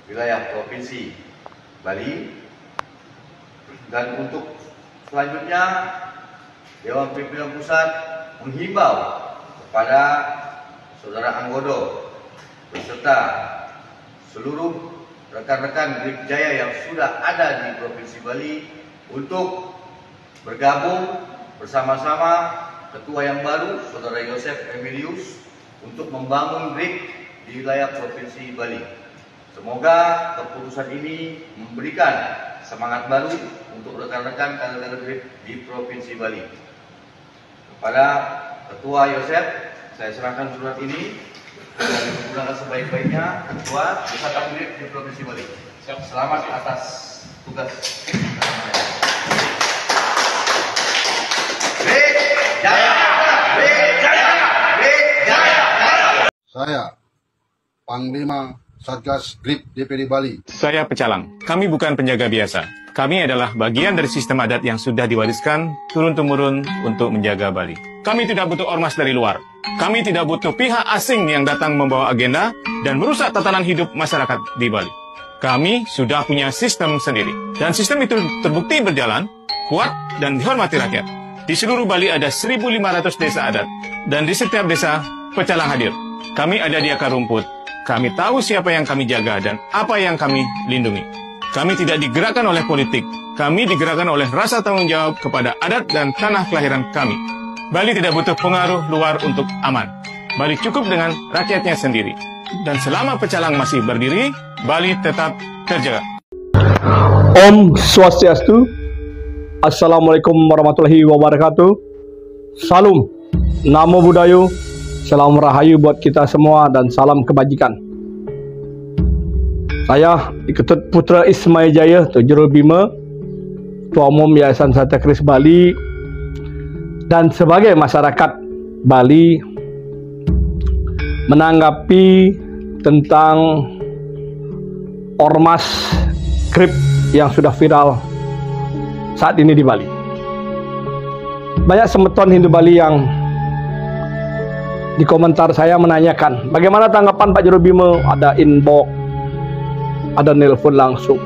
wilayah Provinsi Bali. Dan untuk selanjutnya, Dewan Pimpinan Pusat menghimbau kepada Saudara Anggodo beserta seluruh rekan-rekan Grip Jaya yang sudah ada di Provinsi Bali untuk bergabung bersama-sama Ketua yang baru, Saudara Yosef Emilius, untuk membangun Grip di wilayah Provinsi Bali. Semoga keputusan ini memberikan semangat baru untuk rekan-rekan kader-kader Grip di Provinsi Bali. Kepada Ketua Yosef, saya serahkan surat ini dan digunakan sebaik-baiknya Ketua Bersatu Grip di Provinsi Bali. Selamat atas tugas. Saya, Panglima Satgas Grip DPD Bali. Saya pecalang. Kami bukan penjaga biasa. Kami adalah bagian dari sistem adat yang sudah diwariskan turun-temurun untuk menjaga Bali. Kami tidak butuh ormas dari luar. Kami tidak butuh pihak asing yang datang membawa agenda dan merusak tatanan hidup masyarakat di Bali. Kami sudah punya sistem sendiri. Dan sistem itu terbukti berjalan, kuat, dan dihormati rakyat. Di seluruh Bali ada 1.500 desa adat. Dan di setiap desa, pecalang hadir. Kami ada di akar rumput. Kami tahu siapa yang kami jaga dan apa yang kami lindungi. Kami tidak digerakkan oleh politik. Kami digerakkan oleh rasa tanggung jawab kepada adat dan tanah kelahiran kami. Bali tidak butuh pengaruh luar untuk aman. Bali cukup dengan rakyatnya sendiri. Dan selama pecalang masih berdiri, Bali tetap terjaga. Om Swastiastu. Assalamualaikum warahmatullahi wabarakatuh. Salam, Namo Buddhaya, salam rahayu buat kita semua dan salam kebajikan. Saya Ketut Putra Ismail Jaya, Juru Bima, Ketua Umum Yayasan Santa Kris Bali, dan sebagai masyarakat Bali menanggapi tentang ormas Grip yang sudah viral saat ini di Bali. Banyak semeton Hindu Bali yang di komentar saya menanyakan bagaimana tanggapan Pak Juru Bima, ada inbox, ada nelpon langsung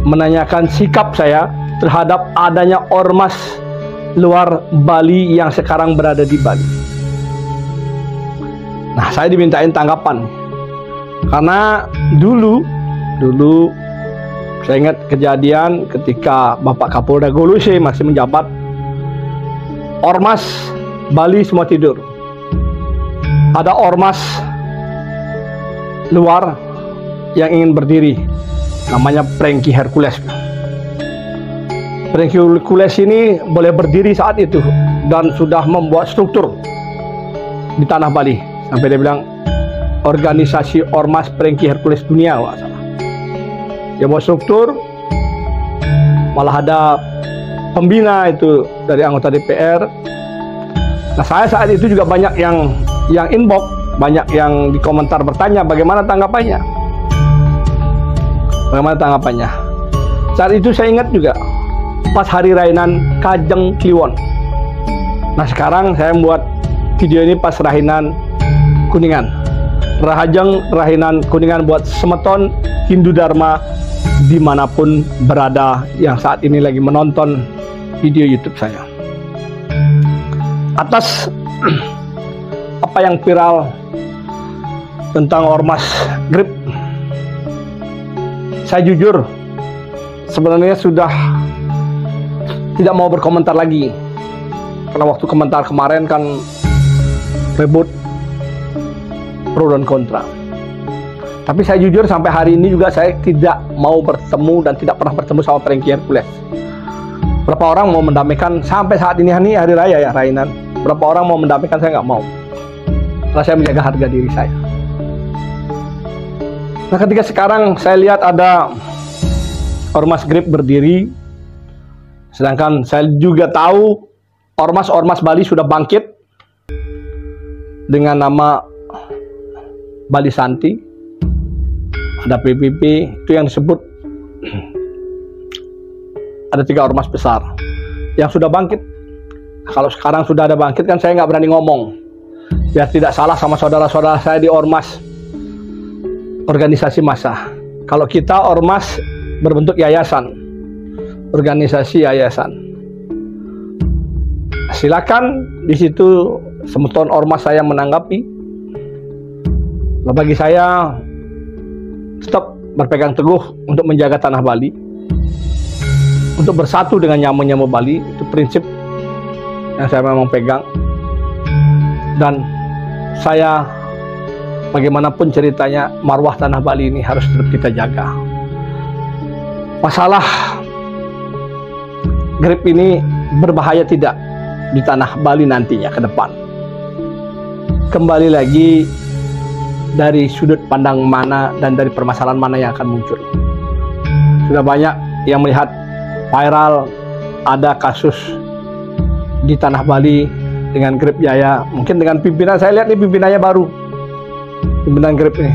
menanyakan sikap saya terhadap adanya ormas luar Bali yang sekarang berada di Bali. Nah, saya dimintain tanggapan karena dulu saya ingat kejadian ketika Bapak Kapolda Goluse masih menjabat, ormas Bali semua tidur. Ada ormas luar yang ingin berdiri, namanya Prengki Hercules. Prengki Hercules ini boleh berdiri saat itu dan sudah membuat struktur di tanah Bali. Sampai dia bilang organisasi ormas Prengki Hercules dunia, nggak salah. Dia buat struktur, malah ada pembina itu dari anggota DPR. Nah, saya saat itu juga banyak yang inbox, banyak yang di komentar bertanya bagaimana tanggapannya. Saat itu saya ingat juga pas hari rainan Kajeng Kliwon. Nah, sekarang saya membuat video ini pas rainan Kuningan. Rahinan Kuningan buat semeton Hindu Dharma dimanapun berada yang saat ini lagi menonton video YouTube saya. Atas apa yang viral tentang ormas Grip, saya jujur sebenarnya sudah tidak mau berkomentar lagi, karena waktu komentar kemarin kan ribut pro dan kontra. Tapi saya jujur sampai hari ini juga saya tidak mau bertemu dan tidak pernah bertemu sama Prengki Hercules. Berapa orang mau mendamaikan sampai saat ini hari raya ya rainan. Berapa orang mau mendamaikan, saya nggak mau. Karena saya menjaga harga diri saya. Nah, ketika sekarang saya lihat ada ormas Grip berdiri, sedangkan saya juga tahu ormas-ormas Bali sudah bangkit dengan nama Bali Santi. Ada PBB, itu yang disebut ada 3 ormas besar yang sudah bangkit. Kalau sekarang sudah ada bangkit kan saya nggak berani ngomong biar tidak salah sama saudara-saudara saya di ormas. organisasi massa. Kalau kita ormas berbentuk yayasan, organisasi yayasan. Silakan di situ semeton ormas saya menanggapi. Bagi saya tetap berpegang teguh untuk menjaga tanah Bali, untuk bersatu dengan nyamu-nyamu Bali. Itu prinsip yang saya memang pegang. Dan saya, bagaimanapun ceritanya, marwah tanah Bali ini harus tetap kita jaga. Masalah grip ini berbahaya tidak di tanah Bali nantinya ke depan? Kembali lagi dari sudut pandang mana dan dari permasalahan mana yang akan muncul. Sudah banyak yang melihat viral ada kasus di tanah Bali dengan Grip Jaya. Mungkin dengan pimpinan, saya lihat ini pimpinannya baru, pimpinan Grip ini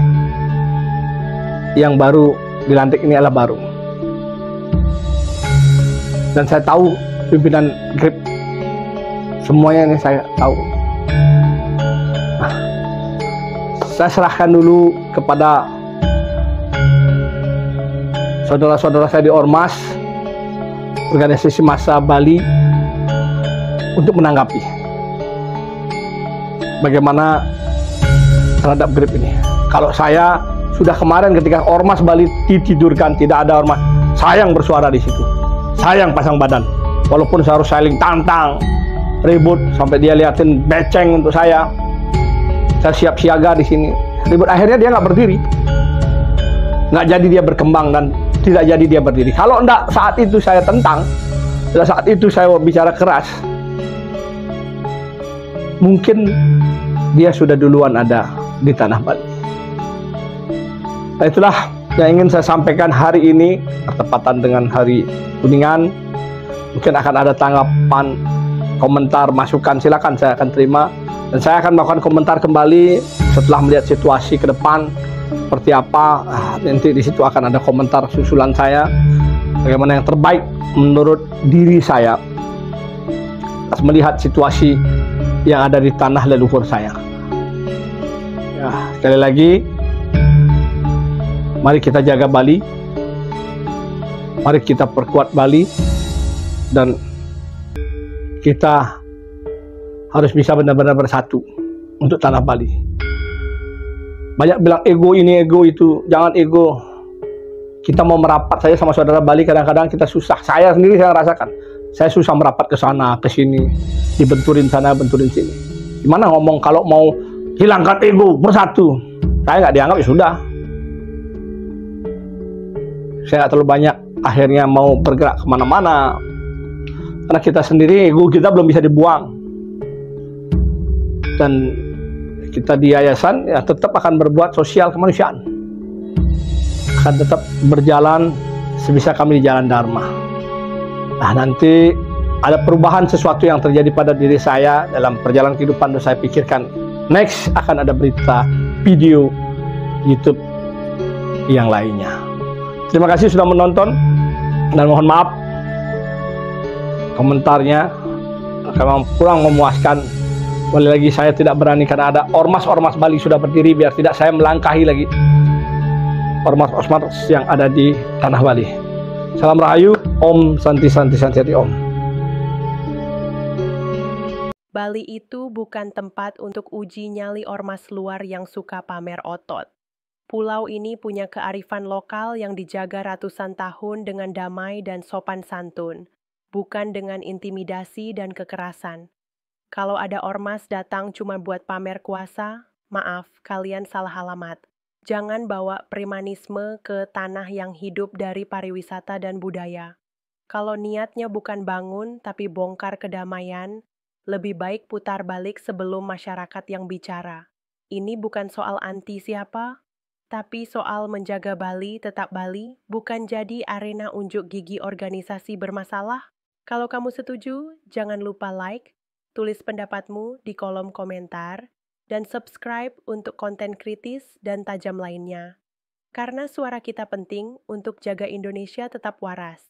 yang baru dilantik ini adalah baru. Dan saya tahu pimpinan Grip semuanya ini saya tahu. Nah, saya serahkan dulu kepada saudara-saudara saya di Ormas, organisasi massa Bali, untuk menanggapi bagaimana terhadap Grip ini. Kalau saya sudah kemarin ketika Ormas Bali ditidurkan, tidak ada Ormas, saya yang bersuara di situ, saya yang pasang badan, walaupun saya harus saling tantang, ribut sampai dia liatin beceng untuk saya siap siaga di sini, ribut. Akhirnya dia nggak berdiri, nggak jadi dia berkembang dan tidak jadi dia berdiri. Kalau enggak saat itu saya tentang, saat itu saya bicara keras, mungkin dia sudah duluan ada di tanah Bali. Nah, itulah yang ingin saya sampaikan hari ini, bertepatan dengan Hari Kuningan. Mungkin akan ada tanggapan, komentar, masukan, silakan, saya akan terima. Dan saya akan melakukan komentar kembali setelah melihat situasi ke depan seperti apa. Nanti di situ akan ada komentar susulan saya, bagaimana yang terbaik menurut diri saya melihat situasi yang ada di tanah leluhur saya. Ya, sekali lagi, mari kita jaga Bali, mari kita perkuat Bali, dan kita harus bisa benar-benar bersatu untuk tanah Bali. Banyak bilang ego ini, ego itu. Jangan ego. Kita mau merapat saja sama saudara Bali, kadang-kadang kita susah. Saya sendiri saya rasakan, saya susah merapat ke sana, ke sini, dibenturin sana, benturin sini. Gimana ngomong kalau mau hilangkan ego, bersatu? Saya nggak dianggap, ya sudah. Saya nggak terlalu banyak akhirnya mau bergerak kemana-mana, karena kita sendiri, ego kita belum bisa dibuang. Dan kita di yayasan ya tetap akan berbuat sosial kemanusiaan, akan tetap berjalan sebisa kami di jalan Dharma. Nah, nanti ada perubahan sesuatu yang terjadi pada diri saya dalam perjalanan kehidupan, dan saya pikirkan next akan ada berita, video, YouTube yang lainnya. Terima kasih sudah menonton, dan mohon maaf komentarnya memang kurang memuaskan. Boleh lagi saya tidak berani karena ada ormas-ormas Bali sudah berdiri, biar tidak saya melangkahi lagi ormas-ormas yang ada di tanah Bali. Salam Rahayu, Om Santi Santi Santi Om. Bali itu bukan tempat untuk uji nyali ormas luar yang suka pamer otot. Pulau ini punya kearifan lokal yang dijaga ratusan tahun dengan damai dan sopan santun, bukan dengan intimidasi dan kekerasan. Kalau ada ormas datang cuma buat pamer kuasa, maaf, kalian salah alamat. Jangan bawa premanisme ke tanah yang hidup dari pariwisata dan budaya. Kalau niatnya bukan bangun tapi bongkar kedamaian, lebih baik putar balik sebelum masyarakat yang bicara. Ini bukan soal anti siapa, tapi soal menjaga Bali tetap Bali, bukan jadi arena unjuk gigi organisasi bermasalah. Kalau kamu setuju, jangan lupa like, tulis pendapatmu di kolom komentar, dan subscribe untuk konten kritis dan tajam lainnya. Karena suara kita penting untuk jaga Indonesia tetap waras.